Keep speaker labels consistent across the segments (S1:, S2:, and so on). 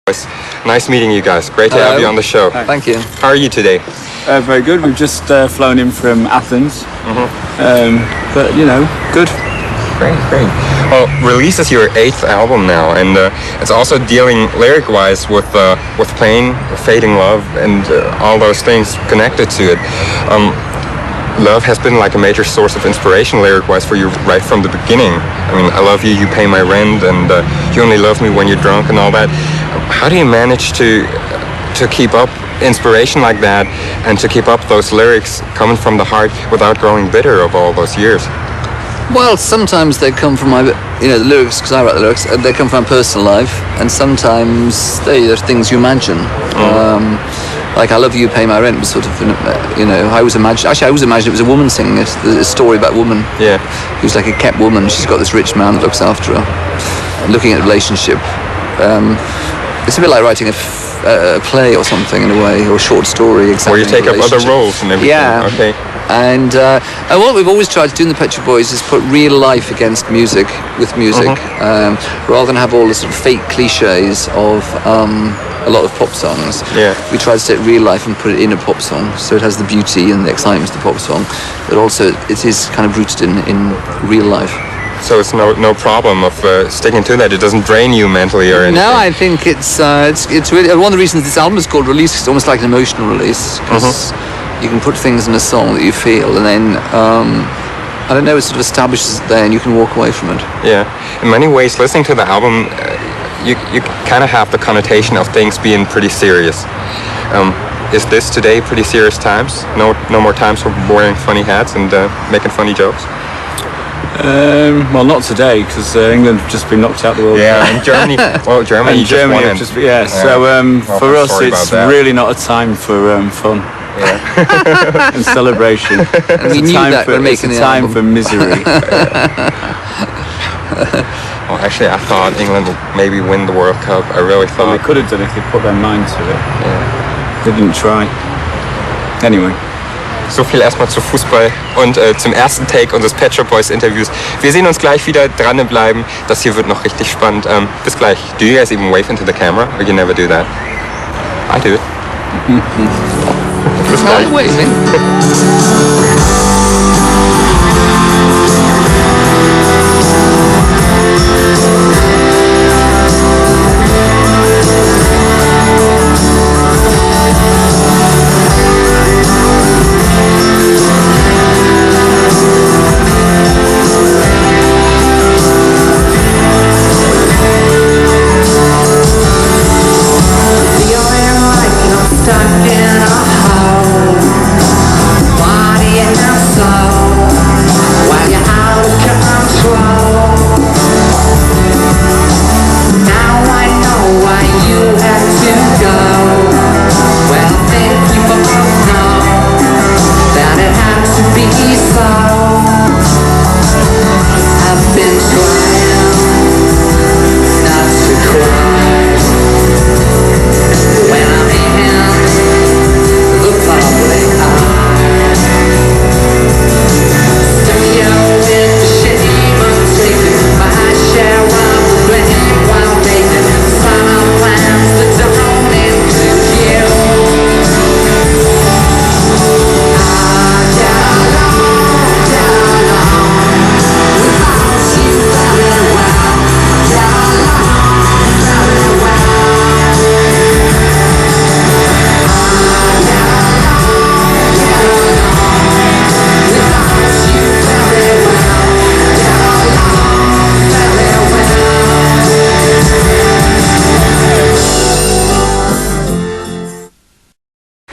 S1: Nice meeting you guys. Great to have you on the show.
S2: Hi. Thank you.
S1: How are you today?
S3: Very good. We've just flown in from Athens. But, good.
S1: Great. Well, Release is your 8th album now, and it's also dealing lyric-wise with pain, fading love, and all those things connected to it. Love has been like a major source of inspiration lyric-wise for you right from the beginning. I mean, I love you, you pay my rent, and you only love me when you're drunk and all that. How do you manage to keep up inspiration like that and to keep up those lyrics coming from the heart without growing bitter of all those years?
S2: Well, sometimes they come from the lyrics, because I write the lyrics, they come from my personal life, and sometimes they're things you imagine. Like I Love You, Pay My Rent was sort of, I always imagined it was a woman singing it, a story about a woman.
S1: Yeah.
S2: Who's like a kept woman, she's got this rich man that looks after her. And looking at the relationship, it's a bit like writing a play or something in a way, or a short story.
S1: Where you take up other roles and everything.
S2: Yeah.
S1: Okay.
S2: And what we've always tried to do in the Pet Shop Boys is put real life against music, with music, rather than have all the sort of fake cliches of a lot of pop songs.
S1: Yeah.
S2: We try to take real life and put it in a pop song, so it has the beauty and the excitement of the pop song, but also it is kind of rooted in real life.
S1: So it's no problem of sticking to that. It doesn't drain you mentally or anything.
S2: No, I think it's really one of the reasons this album is called Release. It's almost like an emotional release, because you can put things in a song that you feel, and then I don't know, it sort of establishes it there, and you can walk away from it.
S1: Yeah, in many ways, listening to the album, you kind of have the connotation of things being pretty serious. Is this today pretty serious times? No more times for wearing funny hats and making funny jokes?
S3: Well, not today, because England have just been knocked out of the World Cup.
S1: Yeah, and Germany. Well, Germany just won.
S3: So for us, it's really not a time for fun.
S1: Yeah.
S3: And celebration.
S2: And we knew that when making the album.
S3: It's a time for misery.
S1: Well, actually, I thought England would maybe win the World Cup. I really thought.
S3: Well, they could have done if they put their mind to it.
S1: Yeah.
S3: They didn't try. Anyway.
S1: So viel erstmal zu Fußball und zum ersten Take unseres Pet Shop Boys Interviews. Wir sehen uns gleich wieder, dranbleiben. Das hier wird noch richtig spannend. Bis gleich. Do you guys even wave into the camera, or you never do that? I do. Bis gleich.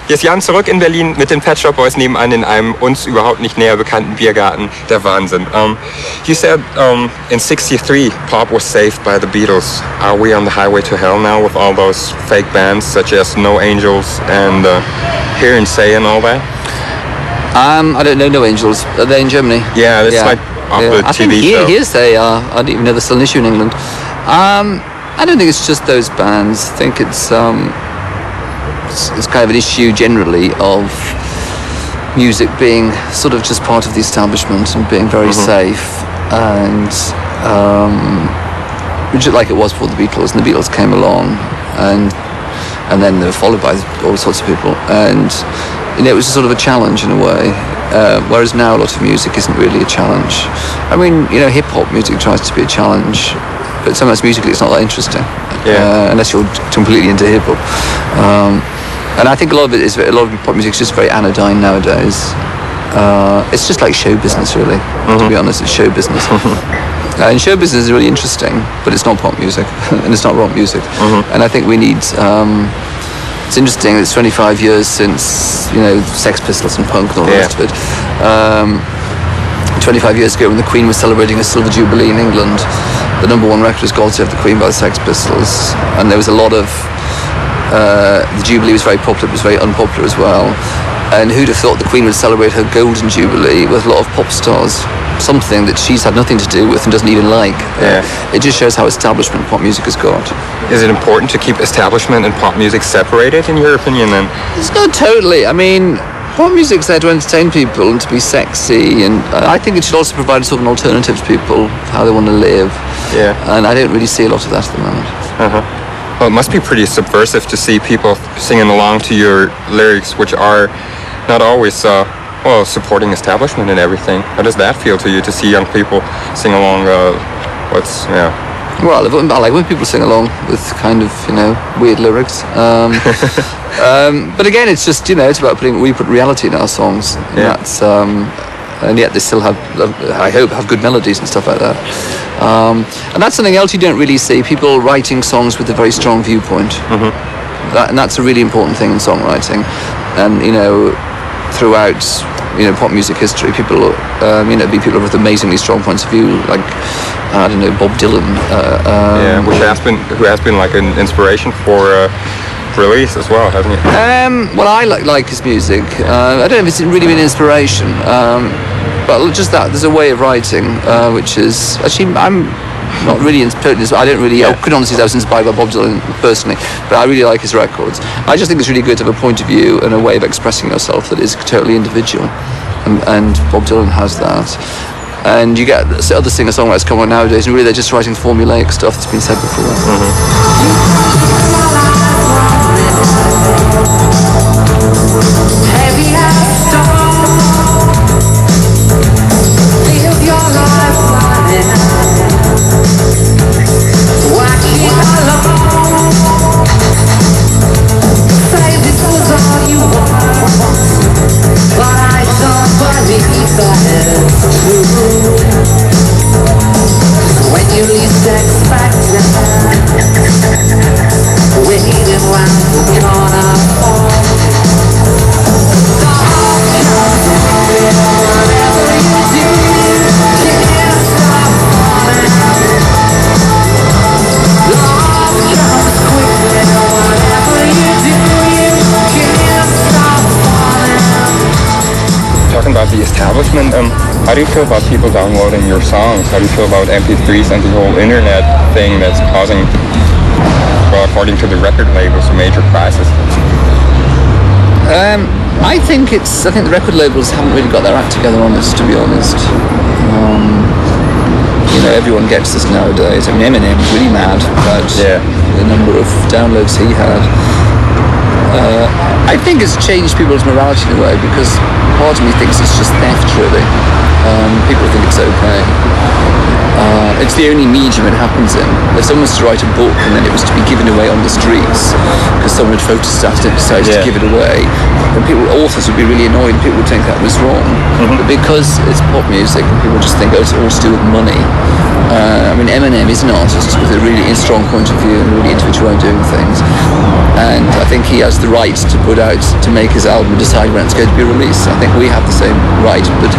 S1: Hier ist Jan zurück in Berlin mit den Pet Shop Boys nebenan in einem uns überhaupt nicht näher bekannten Biergarten. Der Wahnsinn. You said in '63 pop was saved by the Beatles. Are we on the highway to hell now with all those fake bands such as No Angels and Hear and Say and all that?
S2: I don't know No Angels. Are they in Germany?
S1: Yeah, it's like off the TV show.
S2: I think Hear Say are. I didn't even know they're still an issue in England. I don't think it's just those bands. I think it's kind of an issue generally of music being sort of just part of the establishment and being very safe, and like it was for the Beatles, and the Beatles came along and then they were followed by all sorts of people, and it was sort of a challenge in a way. Whereas now a lot of music isn't really a challenge. I mean, hip hop music tries to be a challenge, but sometimes musically it's not that interesting. Unless you're completely into hip hop. And I think a lot of pop music is just very anodyne nowadays. It's just like show business, really. To be honest, it's show business. And show business is really interesting, but it's not pop music, and it's not rock music. And I think we need. It's interesting. It's 25 years since Sex Pistols and punk and all the rest of it. 25 years ago, when the Queen was celebrating a silver jubilee in England, the number one record was "God Save the Queen" by the Sex Pistols, and there was a lot of. The Jubilee was very popular, but it was very unpopular as well. And who'd have thought the Queen would celebrate her Golden Jubilee with a lot of pop stars? Something that she's had nothing to do with and doesn't even like. It just shows how establishment pop music has got.
S1: Is it important to keep establishment and pop music separated, in your opinion, then?
S2: It's not totally. I mean, pop music's there to entertain people and to be sexy, and I think it should also provide sort of an alternative to people, how they want to live. And I don't really see a lot of that at the moment.
S1: Well, it must be pretty subversive to see people singing along to your lyrics, which are not always, supporting establishment and everything. How does that feel to you, to see young people sing along?
S2: Well, I like when people sing along with kind of, weird lyrics. But again, it's just, it's about we put reality in our songs. And that's, and yet they still have, I hope, have good melodies and stuff like that. And that's something else you don't really see, people writing songs with a very strong viewpoint. And that's a really important thing in songwriting. And, throughout, pop music history, people, people with amazingly strong points of view, like, I don't know, Bob Dylan. Who has been like an inspiration for release as well, hasn't he? Well, I like his music. I don't know if it's really been inspiration, but just that, there's a way of writing, which is, actually, I'm not really I don't really, I couldn't honestly say I was inspired by Bob Dylan personally, but I really like his records. I just think it's really good to have a point of view and a way of expressing yourself that is totally individual, and Bob Dylan has that. And you get other singer-songwriters come on nowadays, and really they're just writing formulaic stuff that's been said before.
S1: The establishment, how do you feel about people downloading your songs? How do you feel about MP3s and the whole internet thing that's causing, well, according to the record labels, a major crisis?
S2: I think the record labels haven't really got their act together on this, to be honest. Everyone gets this nowadays. I mean, Eminem was really mad about the number of downloads he had. I think it's changed people's morality in a way, because part of me thinks it's just theft, really. People think it's okay. It's the only medium it happens in. If someone was to write a book and then it was to be given away on the streets because someone had photostat it and decided to give it away, then authors would be really annoyed. People would think that was wrong. But because it's pop music and people just think, it's all to do with money. Eminem is an artist with a really strong point of view and a really individual way of doing things. And I think he has the right to make his album, decide when it's going to be released. I think we have the same right, but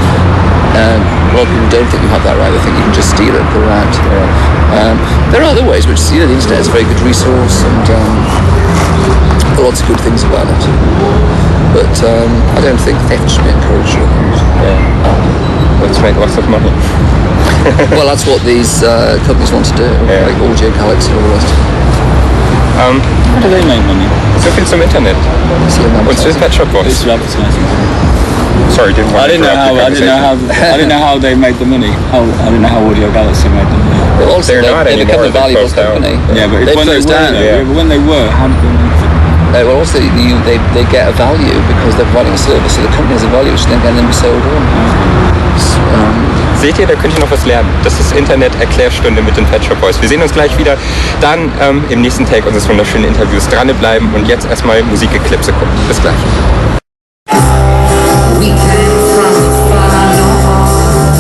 S2: a lot of people don't think you have that right. They think you can just steal it and put it out. There are other ways, which the internet is a very good resource, and lots of good things about it. But I don't think theft should be encouraged.
S1: Let's make lots of money.
S2: Well, that's what these companies want to do, like Audio Galaxy and all the rest of it.
S3: How do they make money?
S1: So finns som internet. Och så är det Pet Shop Boys.
S3: It's advertising.
S1: Sorry, didn't want to interrupt the conversation.
S3: I didn't know how they made the money. I didn't know how Audio Galaxy made the money.
S2: But also,
S1: They're not
S2: they become
S1: anymore,
S2: a valuable
S1: they've closed
S2: company.
S1: down.
S3: Yeah, but
S2: They
S3: when they
S2: closed
S3: were,
S2: down.
S3: though, when they were, how did they make it?
S2: Well, also, they get a value because they're providing a service, so the company has a value, which then can be sold on.
S1: Seht ihr, da könnt ihr noch was lernen. Das ist Internet-Erklärstunde mit den Pet Shop Boys. Wir sehen uns gleich wieder dann im nächsten Take unseres wunderschönen Interviews. Dranbleiben und jetzt erstmal Musikeclipse gucken. Bis gleich.
S4: We came from far north.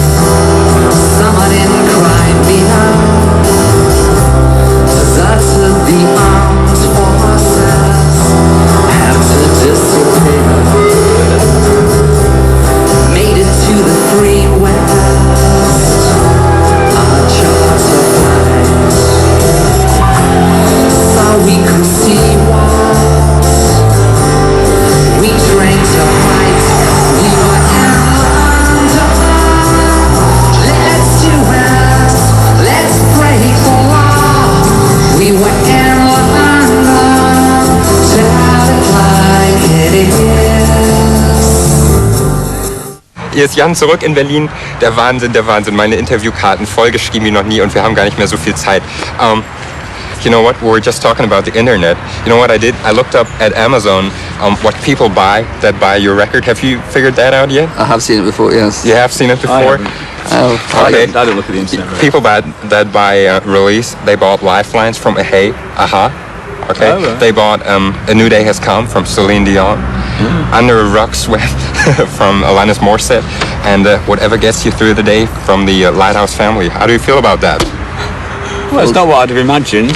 S4: Someone in crime behind. That's the armed forces have to disappear. Made it to the free west on a charter flight. So we could see what we drank to heights. We were in London. Let's do it. Let's break the law. We were in London. Tell it like it is.
S1: Hier ist Jan zurück in Berlin. Der Wahnsinn, der Wahnsinn. Meine Interviewkarten vollgeschrieben wie noch nie und wir haben gar nicht mehr so viel Zeit. You know what? We were just talking about the internet. You know what I did? I looked up at Amazon what people buy that buy your record. Have you figured that out yet?
S2: I have seen it before, yes.
S1: You have seen it before? Okay.
S3: I don't look at the internet.
S1: People that buy Release, they bought Lifelines from Aha. Okay.
S3: Oh, right.
S1: They bought A New Day Has Come from Celine Dion. Under a Rug Sweat from Alanis Morissette. And Whatever Gets You Through the Day from the Lighthouse Family. How do you feel about that?
S3: Well, it's not what I'd have imagined.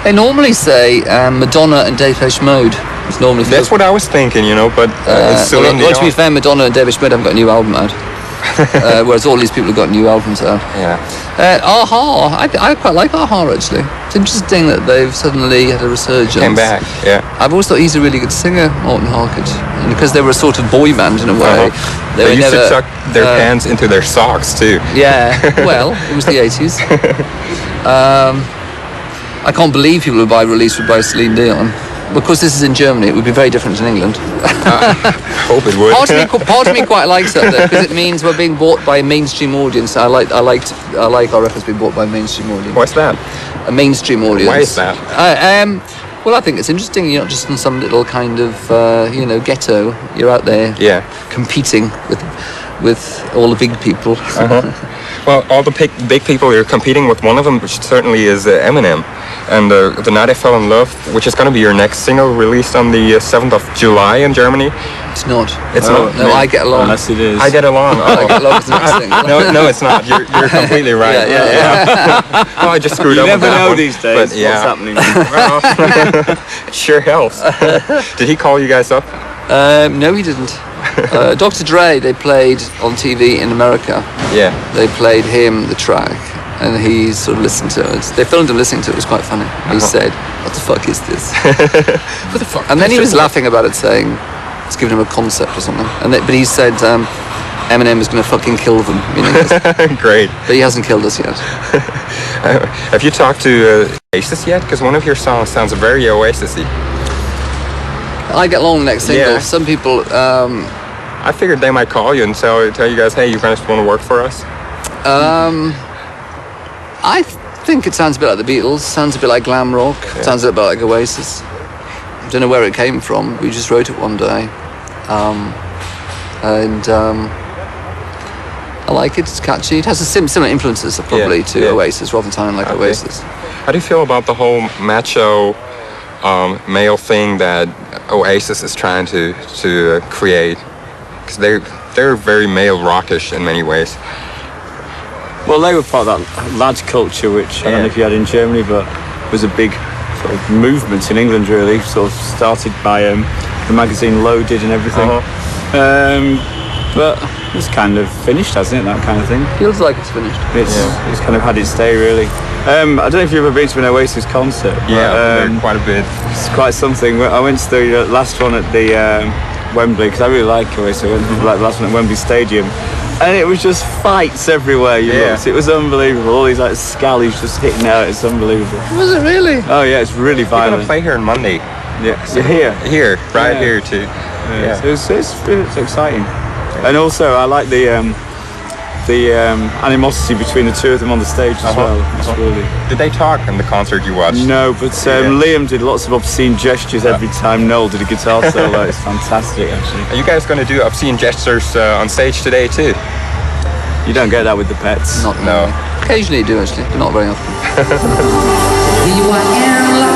S2: They normally say Madonna and Depeche Mode. It's normally
S1: That's what I was thinking, you know, but it's Celine
S2: well, to be
S1: Dion.
S2: fair, Madonna and Depeche Mode haven't got a new album out. Whereas all these people have got new albums out.
S1: Yeah.
S2: Aha, I quite like Aha actually. It's interesting that they've suddenly had a resurgence.
S1: Came back, yeah.
S2: I've always thought he's a really good singer, Morten Harkett, and because they were a sort of boy band in a way.
S1: They
S2: were
S1: used
S2: never,
S1: to tuck their pants into their socks too.
S2: Yeah, well, it was the 80s. I can't believe people would buy Release would buy Celine Dion. Because this is in Germany, it would be very different in England.
S1: Hope it would.
S2: Part of me quite likes that though, because it means we're being bought by a mainstream audience. I like our records being bought by a mainstream audience.
S1: What's that?
S2: A mainstream audience.
S1: Why is that?
S2: Well, I think it's interesting. You're not just in some little kind of ghetto. You're out there, competing with all the big people.
S1: Well, all the big people, you're competing with one of them, which certainly is Eminem. And The Night I Fell in Love, which is going to be your next single, released on the 7th of July in Germany.
S2: It's not.
S1: It's not.
S2: No, I Get Along.
S3: Unless it is.
S1: I Get Along.
S2: I Get Along is the next thing.
S1: No, it's not. You're completely right.
S2: Yeah.
S1: Oh, I just screwed
S3: You
S1: up.
S3: never
S1: with that
S3: know
S1: one.
S3: these days
S1: But, yeah.
S3: what's happening.
S1: Well, sure helps. Did he call you guys up?
S2: No, he didn't. Dr. Dre, they played on TV in America.
S1: Yeah.
S2: They played him the track, and he sort of listened to it. They filmed him listening to it. It was quite funny. He said, "What the fuck is this?"
S1: What the fuck?
S2: And then he was laughing about it, saying it's giving him a concept or something. But he said Eminem is going to fucking kill them.
S1: Great.
S2: But he hasn't killed us yet.
S1: Have you talked to Oasis yet? Because one of your songs sounds very Oasis-y.
S2: I Get Along next single.
S1: Yeah.
S2: Some people.
S1: I figured they might call you and tell you guys, hey, you guys want to work for us?
S2: I think it sounds a bit like the Beatles. Sounds a bit like glam rock. Sounds a bit like Oasis. Don't know where it came from. We just wrote it one day, I like it. It's catchy. It has a similar influences probably to Oasis, rather than sounding like Oasis.
S1: How do you feel about the whole macho male thing that Oasis is trying to create? Because they're very male rockish in many ways.
S3: Well, they were part of that lad culture, which I don't know if you had in Germany, but was a big sort of movement in England, really. Sort of started by the magazine Loaded and everything. But it's kind of finished, hasn't it? That kind of thing.
S2: Feels like it's finished.
S3: It's kind of had its day, really. I don't know if you've ever been to an Oasis concert.
S1: Yeah, quite a bit.
S3: It's quite something. I went to the last one at the Wembley, because I really like Oasis. I went to the last one at Wembley Stadium. And it was just fights everywhere you looked. It was unbelievable. All these like scallies just hitting out. It's unbelievable.
S2: Was it really?
S3: Oh yeah, it's really
S1: We're gonna
S3: violent.
S1: play here on Monday.
S3: Yeah, so here.
S1: Here, right here too. Yeah.
S3: So it's exciting, and also I like the animosity between the two of them on the stage as well. It's really.
S1: Did they talk in the concert you watched?
S3: No, but Liam did lots of obscene gestures every time Noel did a guitar solo. It's fantastic, actually.
S1: Are you guys going to do obscene gestures on stage today too?
S3: You don't get that with the Pets.
S2: Not
S1: No.
S2: really. Occasionally you do, actually, but not very often.
S4: We were in love.